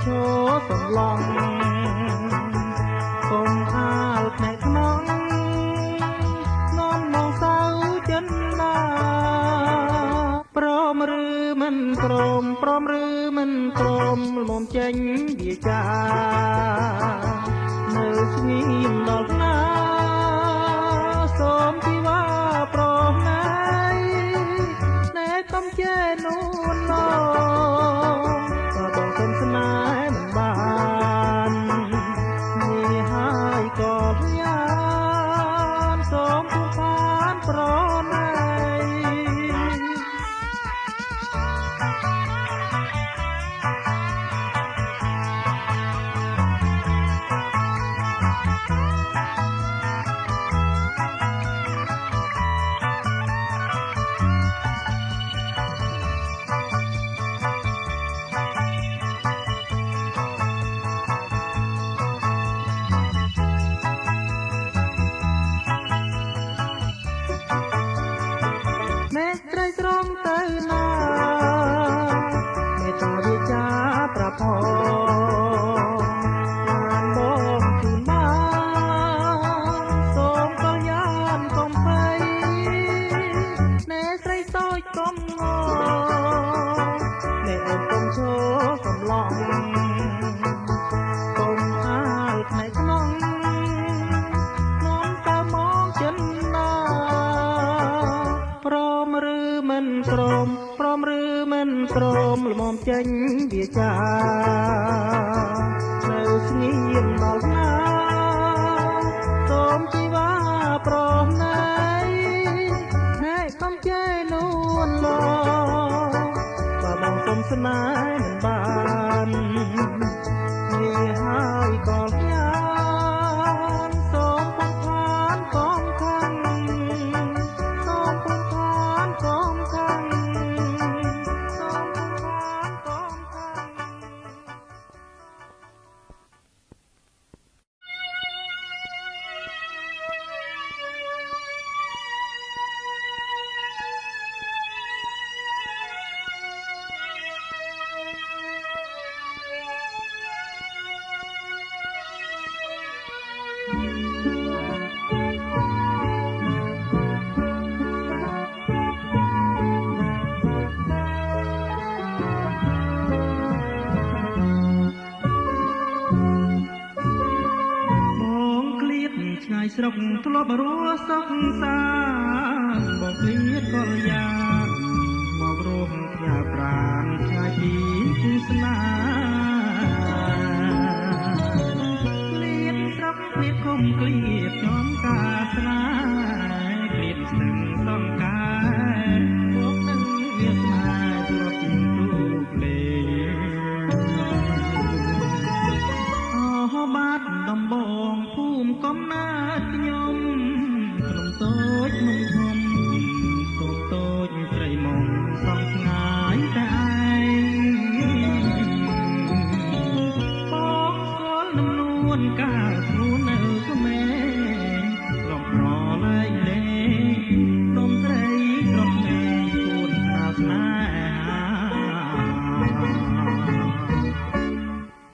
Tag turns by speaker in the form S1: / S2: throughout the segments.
S1: ឈរសំឡងកុំអាលផ្នែកក្នុងនាំមកសៅចិនណាព្រមឬមិនព្រមព្រមឬមិនព្រមមុំចេញវាចានៅស្ងៀមដល់ណាសូមពីว่าព្រមណៃណែកំជេនូនឡក៏បងសុំស្នេហ៍មិនបាននេះហើយក៏យ៉ាងសូមពុំបានប្រណីព្រមល្មមចេញវាចានៅស្ងៀមដល់ណាសូមជីវ៉ាព្រមណៃណែកំជេនូនឡបើបងសុំស្នេហ៍មិនបាននេះហើយក៏យ៉ាងសូមពុំខានកងខាងសូមពុំខានកងខាងស្រុកធ្លាប់រស់សុខសាន្តបងឃ្លៀតកលយ៉ាងមករស់ផ្ញើប្រាណឆ្ងាយពីគូស្នេហ៍ឃ្លៀតស្រុកឃ្លៀតគុំឃ្លៀតចំការស្នេហ៍ឃ្លៀតស្នឹងសង្ការពួកនឹងវាស្នេហ៍ធ្លាប់ជាទូភ្លេងអស់បាត់ដំបងភូមិកំណើតខ្ញុំក្នុងតូចមុំធំតូចតូចស្រីមុំសងស្ងាយតែឯងបងស្គាល់នឹងនួនកាលខ្លួននៅក្មេងរំប្រលែងលេងដុំត្រីក្រប់មេគួនស្នាស្នេហា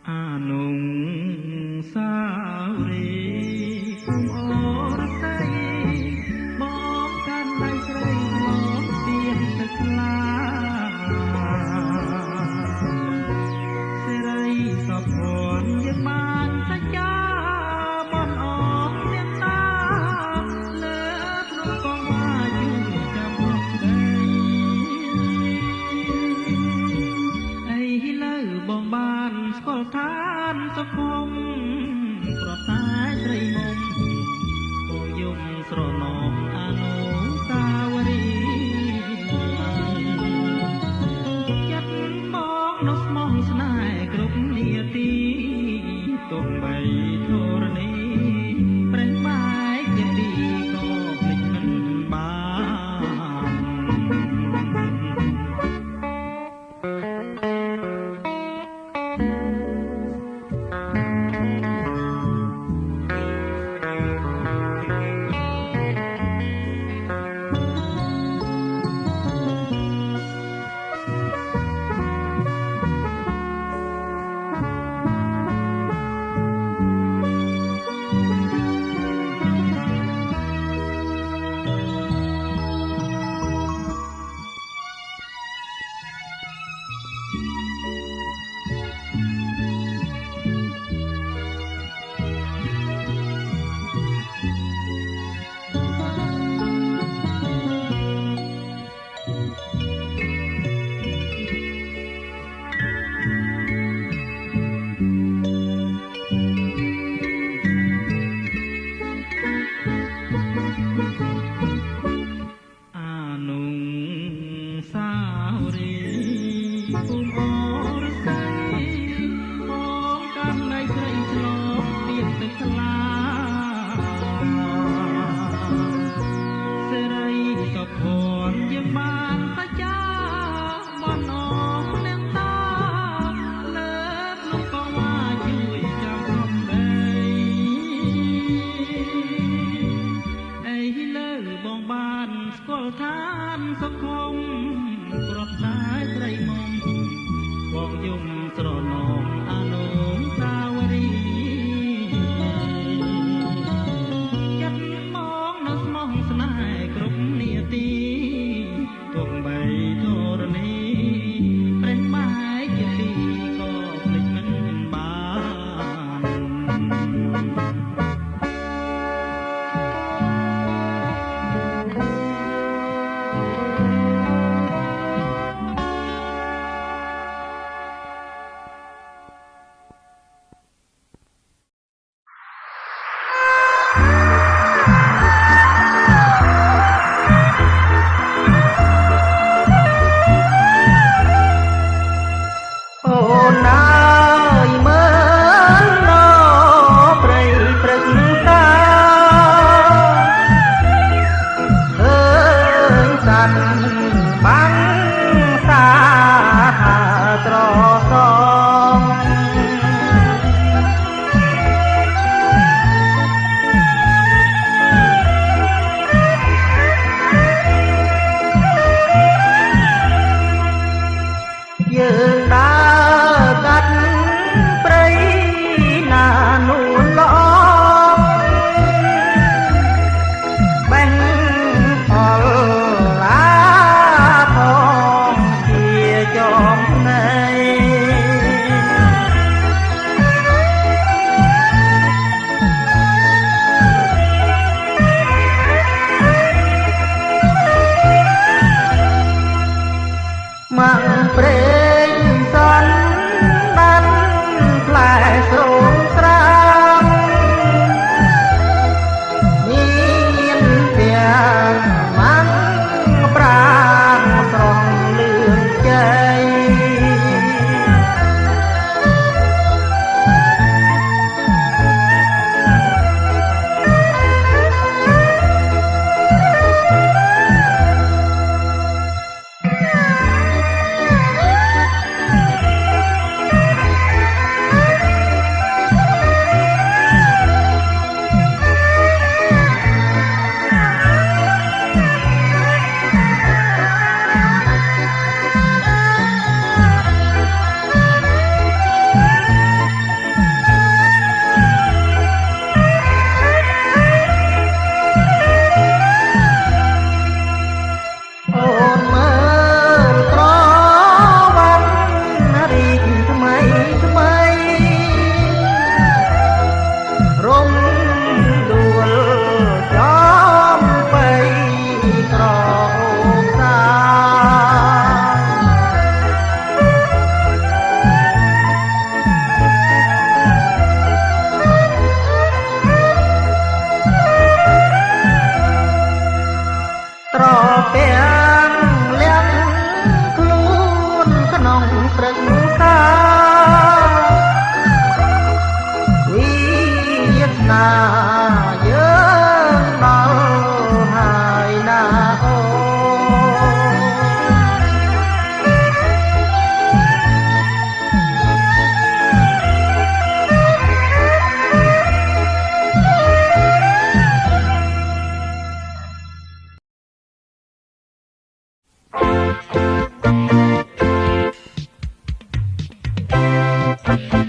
S1: អានុងសារីឋានសុខមប្រតែស្រីមុំបងយំស្រណំអនុសាវរីយ៍ចិត្តមកនោះស្មោះស្នេហ៍គ្រប់នាទីទុំបីធរណីប្រេះបែកជាទីក៏ភ្លេចមិនបាន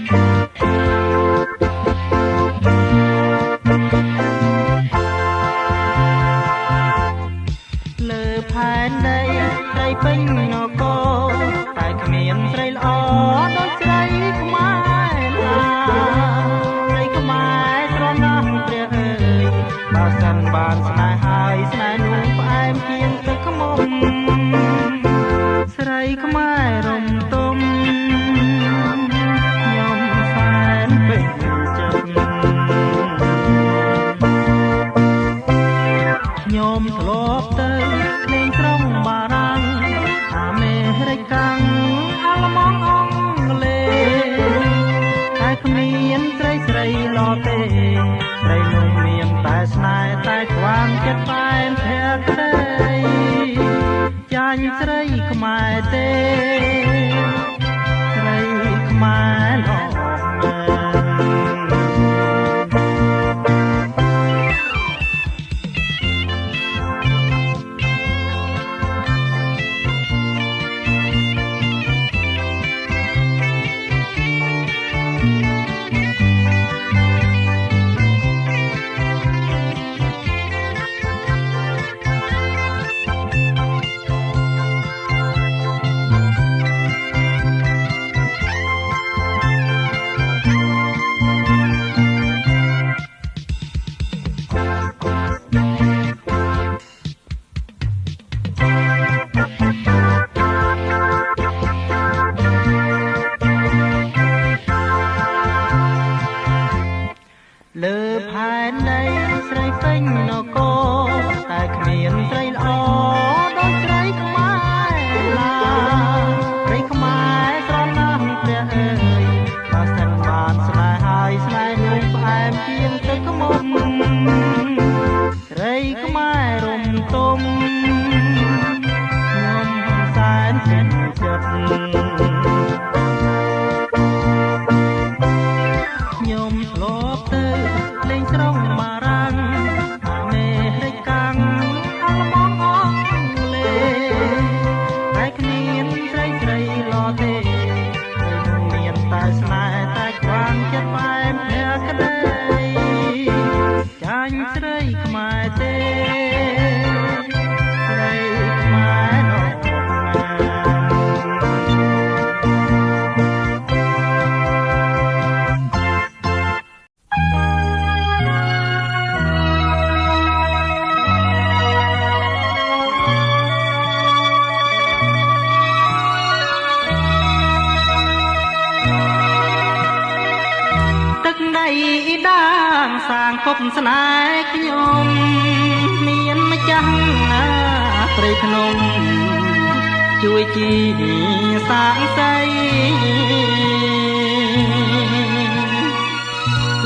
S1: លើផែនដីស្រីពេញនគរតែគ្មានស្រីល្អដូចស្រីខ្មែរណាស្រីខ្មែរស្រណោះព្រះអើយបើសិនបានស្នេហ៍ហើយស្នេហ៍នោះផ្អែមជាងទឹកខ្មុំស្រីខ្មែររំទុំខ្ញុំសែនពេញចិត្តខ្ញុំធ្លាប់ទៅលេងក្រុងបារាំងអាមេរិកកាំងអាល្លឺម៉ង់អង់គ្លេសតែគ្មានស្រីស្រីឡទេស្រីនោះមានតែស្នេហ៍តែខ្វាងចិត្តតែនភក្តីចាញ់ស្រីខ្មែរទេស្រីខ្មែរល្អលើផែនដីស្រីពេញនគរតែគ្មានស្រីល្អដូចស្រីខ្មែរឡាស្រីខ្មែរស្រណោះព្រះអើយបើសិនបានស្នេហ៍ហើយស្នេហ៍នោះផ្អែមជាងទឹកខ្មុំស្រីខ្មែររំទុំខ្ញុំសែនពេញចិត្តខ្ញុំធ្លាប់ទៅលេងក្រុងបារាំងអាមេរិកកាំងអាល្លឺម៉ង់អង់គ្លេសតែគ្មានស្រីស្រីឡទេហើយនោះមានតែស្នេហ៍តែខ្វាងចិត្តបែបភក្តីចាញ់ស្រីខ្មែរទេស្រីខ្មែរល្អដាងសាងភពស្នេហ៍ខ្ញុំមានម្ចាស់ព្រៃភ្នំជួយជីសាងសី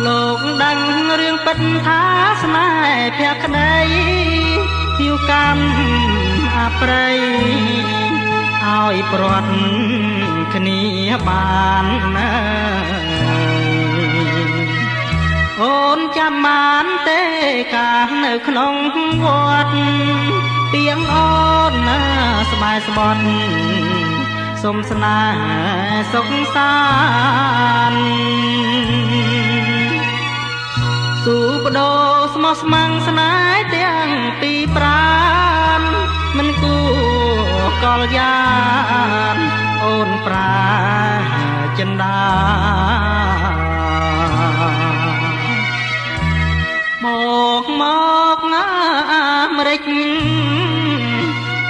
S1: លោកដឹងរឿងពិតថាស្នេហ៍ភក្តីពីកម្មអប្រ័យឲ្យព្រាត់គ្នាបានណាអូនចាំបានទេកាលនៅក្នុងវត្តទៀងអូនណាស្បែកស្បត់សុំស្នេហ៍សុខសាន្តស៊ូបដោស្មោះស្ម័គ្រស្នេហ៍ទាំងពីរប្រានមិនគួរកលយ៉ានអូនប្រាចិន្តាមកអាមេរិក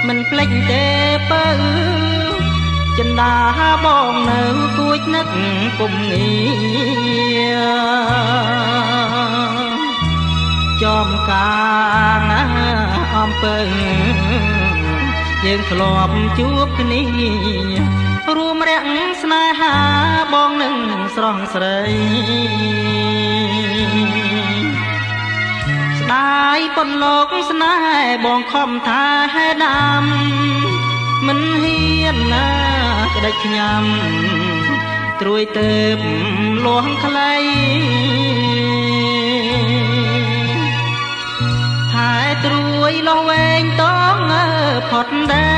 S1: មិនភ្លេចទេបើចិន្តាបងនៅគួចនឹកពុំងារចំការអំពើយើងធ្លាប់ជួបគ្នារួមរាក់ស្នេហាបងនឹងស្រស់ស្រីស្ដាយប៉ុនលោកស្នេហ៍បងខំថាហេដាំមិនហ៊ានណាក្តិចញ៉ាំត្រួយទៅលួងខ្លីថែត្រួយលោះវែងតងផុតដី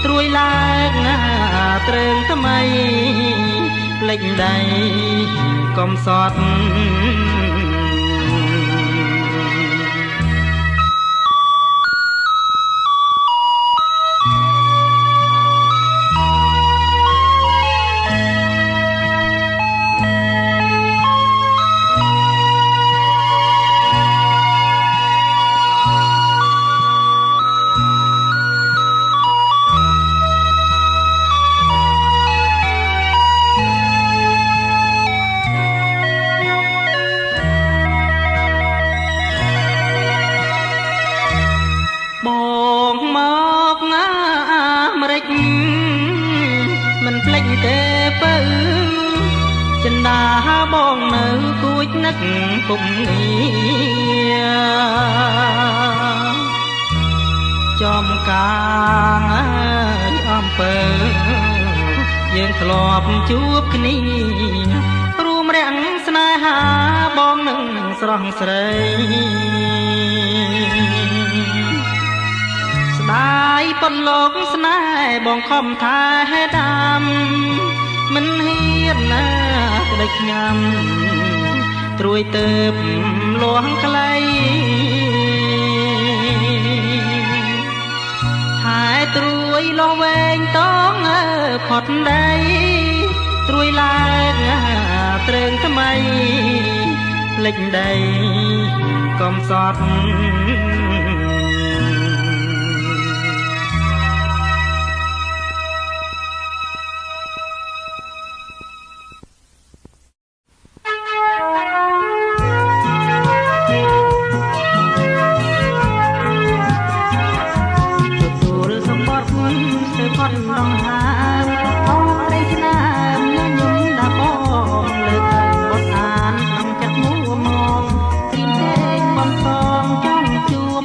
S1: ត្រួយឡើងណាត្រឹងថ្មី លេចដៃកុំសត់បងមកណាអាមេរិកមិនភ្លេចទេពៅចិន្តាបងនៅគួចនឹកពុំងារចំកាងអើយអំពើយើងធ្លាប់ជួបគ្នារួមរាំងស្នេហាបងនឹងស្រស់ស្រីស្ដាយប៉ុនលោកស្នេហ៍បងខំថែដាំមិនហ៊ានណាក្តីញ៉ាំត្រួយទៅលួងខ្លីហើយត្រួយលោះវែងតងផុតដីត្រួយឡើងត្រឹងថ្មីភ្លេចដីកុំសត់ផុតដងហាអោក្តីស្នាមញញឹមដាក់បងលើកបត់អានក្នុងចិត្តមួមកព្រៀនទេបំផងចង់ជួប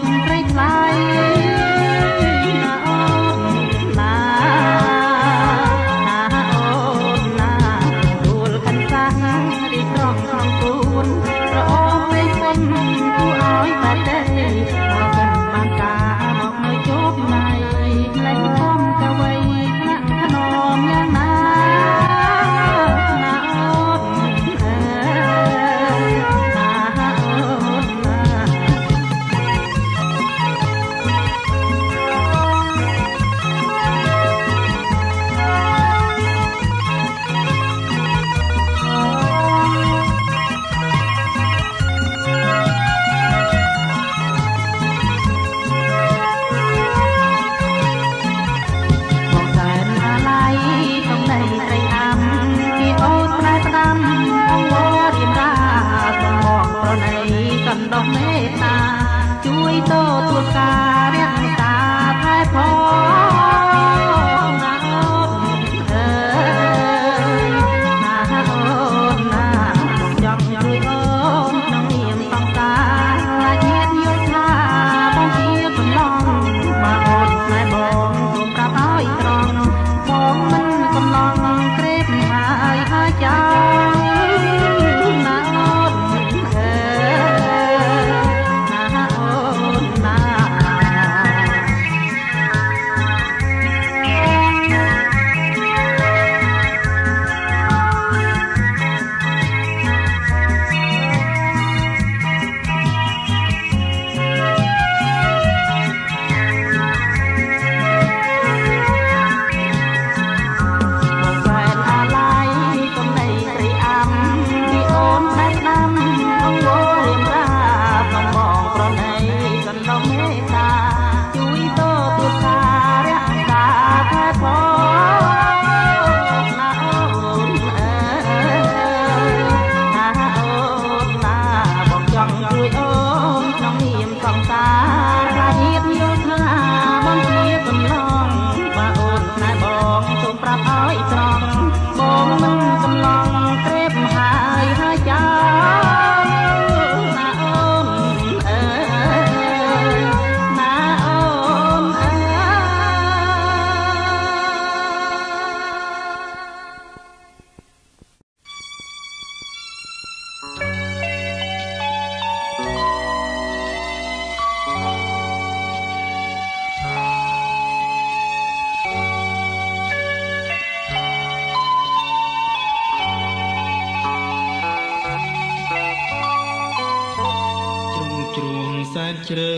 S1: ជ្រៅ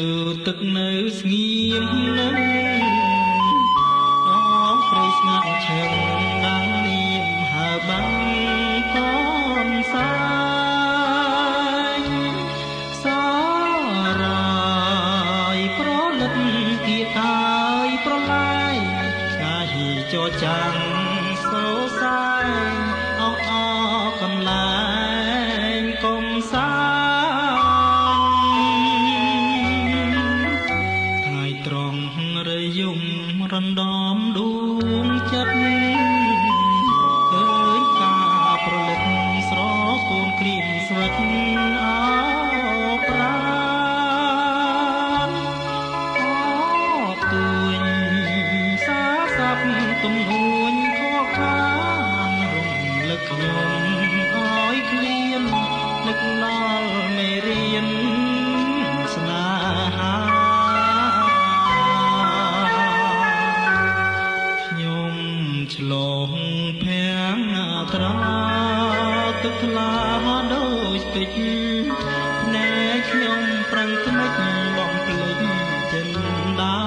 S1: ទឹកនៅស្ងៀមនឹងអងព្រៃស្ងាត់ឈឹងដាំនាមហើបាំងកូនសាយសារយប្រលឹកទីតាយប្រឡាយឆ្ងាយចោចាំងសោសាយអោអកន្លែងកុំសារំដំដួងចិត្តឃើញការប្រលឹកស្រកូនគ្រៀមស្វិតអោប្រាណអទួញសាសាប់ទំនួញខកខានរំលឹកខ្ញុំអើយឃ្លាននឹកដល់មេរៀនស្នេហាឆ្លងភាំងត្រាទឹកថ្លាដូចពេជ្រណែខ្ញុំប្រឹងថ្មិចបំភ្លេចចិនដា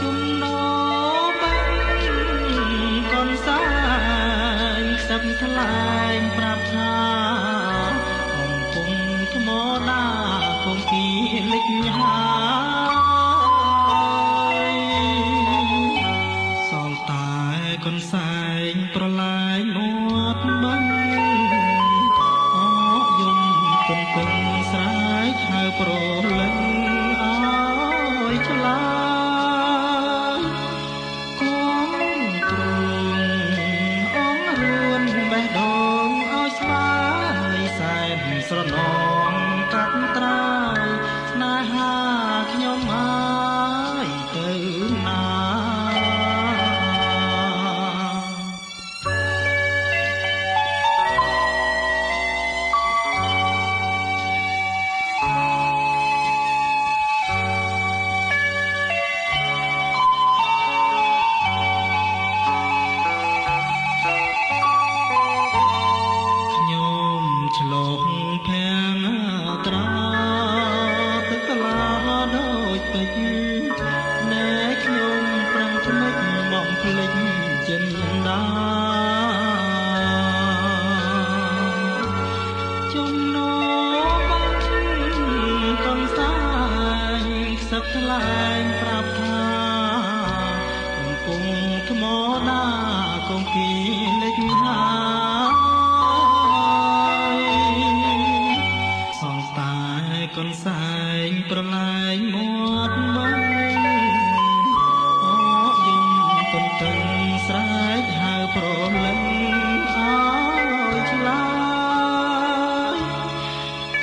S1: ចំណោបាំងកូនសាយខ្សឹបថ្លែងប្រាប់ថាកំពុងថ្មដាគង់ពីលិចហាកូនសែងប្រឡាយមាត់បាំងអកយំគិនគិនស្រែកហៅប្រលឹងអើយឆ្លាយគំទ្រូងអងរួនបេះដូងអើយស្វាយសែនស្រណងកាត់ត្រាយស្នេហាខ្ញុំអើយទៅណាឆ្លងភាំងត្រាទឹកថ្លាដូចពេជ្រណែខ្ញុំប្រឹងថ្មិចបំភ្លេចចិនដាចំណោបាំងកូនសាយខ្សឹបថ្លែងប្រាប់ថាកំពុងថ្មដាគង់ពីលិចហាកូនសែងប្រឡាយមាត់បាំងអកយំទន្ទឹងស្រែកហៅប្រលឹងអើយឆ្លាយ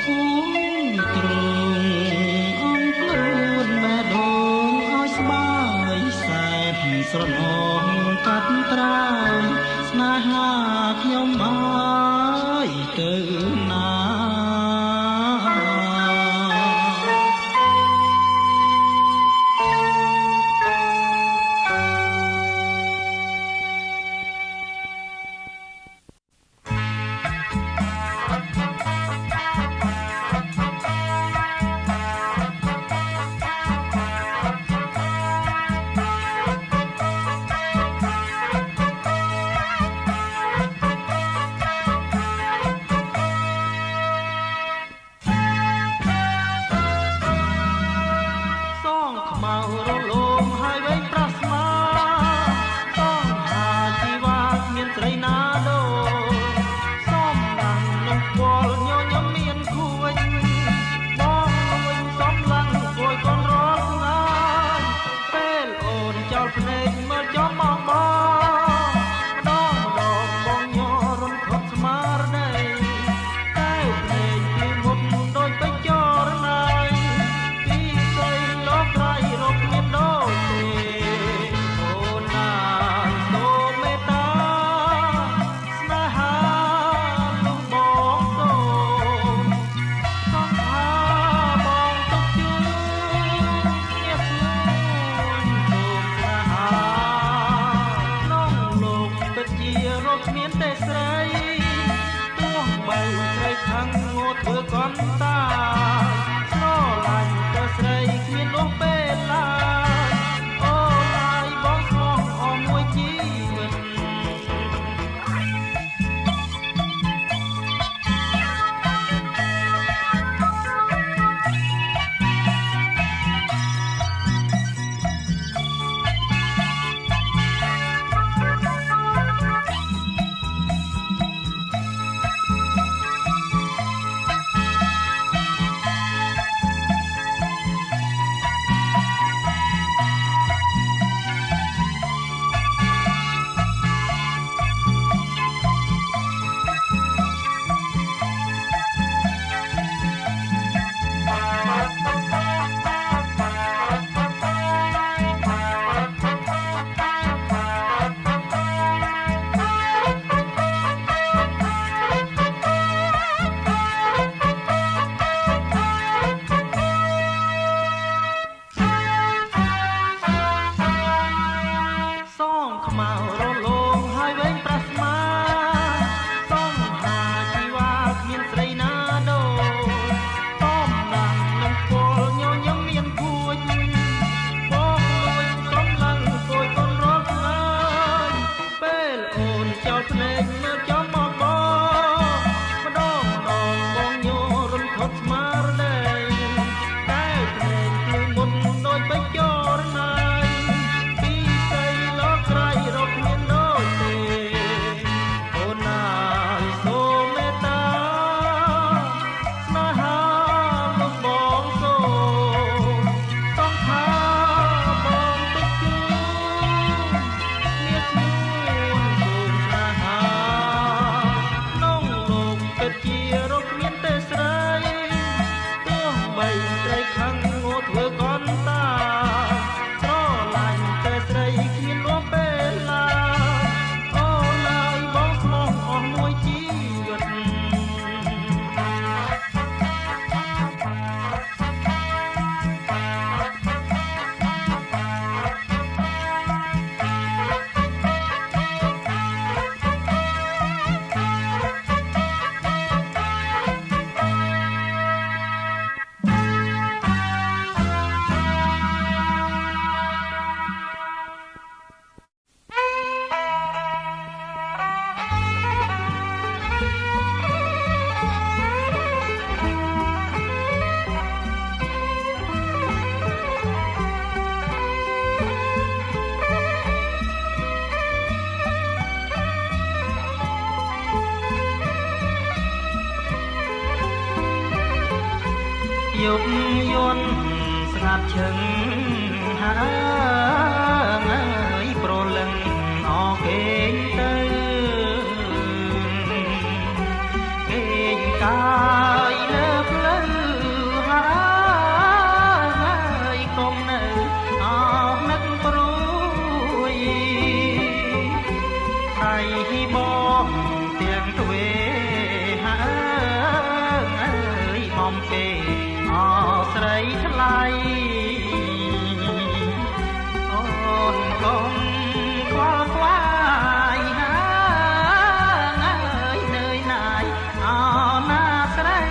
S1: គុំទ្រូងអងខ្លួនបេះដូងអើយស្បើយសែនស្រណងកាត់ត្រាយស្នេហាខ្ញុំអើយទៅណាស្រីទោះបីស្រីខាងងត់ធ្វើ ន់តាស្រឡាញ់ទៅស្រីគ្មាននោះពេលឡើយអូឡាយបងស្មោះអស់មួយជីវិតខ្មៅរលោងហើយវិញប្រស្មាសំហាជីវ៉ាគ្មានស្រីណាដូតំណាំនឹងពលញញឹមមានគួចបងលួយសំឡឹងគួយកូនរត់ឡើយពេលអូនចោលភ្នែកមើលចំមកម្ដងបងញរំខត់ស្មារតីតែភ្នែកគឺមុនដូចបិចចរណាយប់យន់ស្ងាត់ឈឹងហើយប្រលឹងអគេងទៅគេងកាយលើផ្លូវហើយកុំនៅអស់នឹកព្រួយហើយបងទាំងទ្វេហើយបំពេអស្រីថ្លៃអូនកុំខ្វល់ខ្វាយហើយនឿយណាយអណាស្រី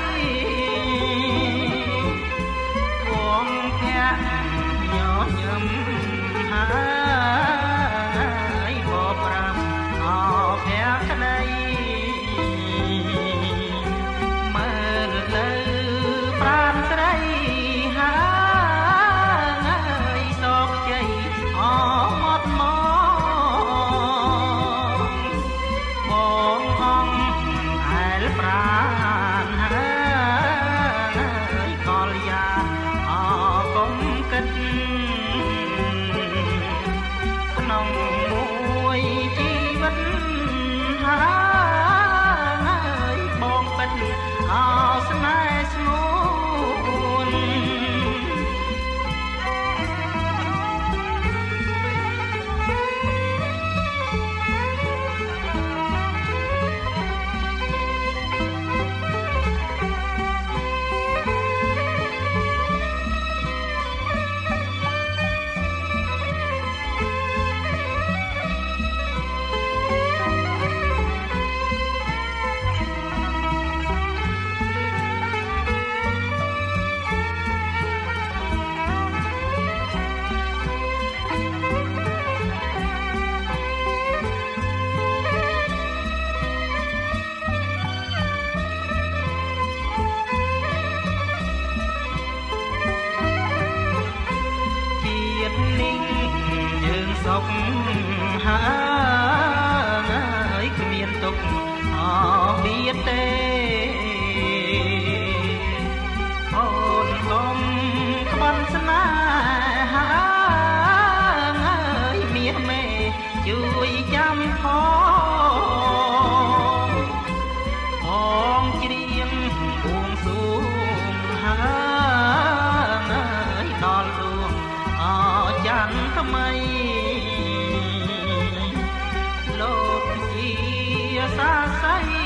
S1: វងភ័ក្រញញឹមហើយបបប្រាំអភ សាស័យ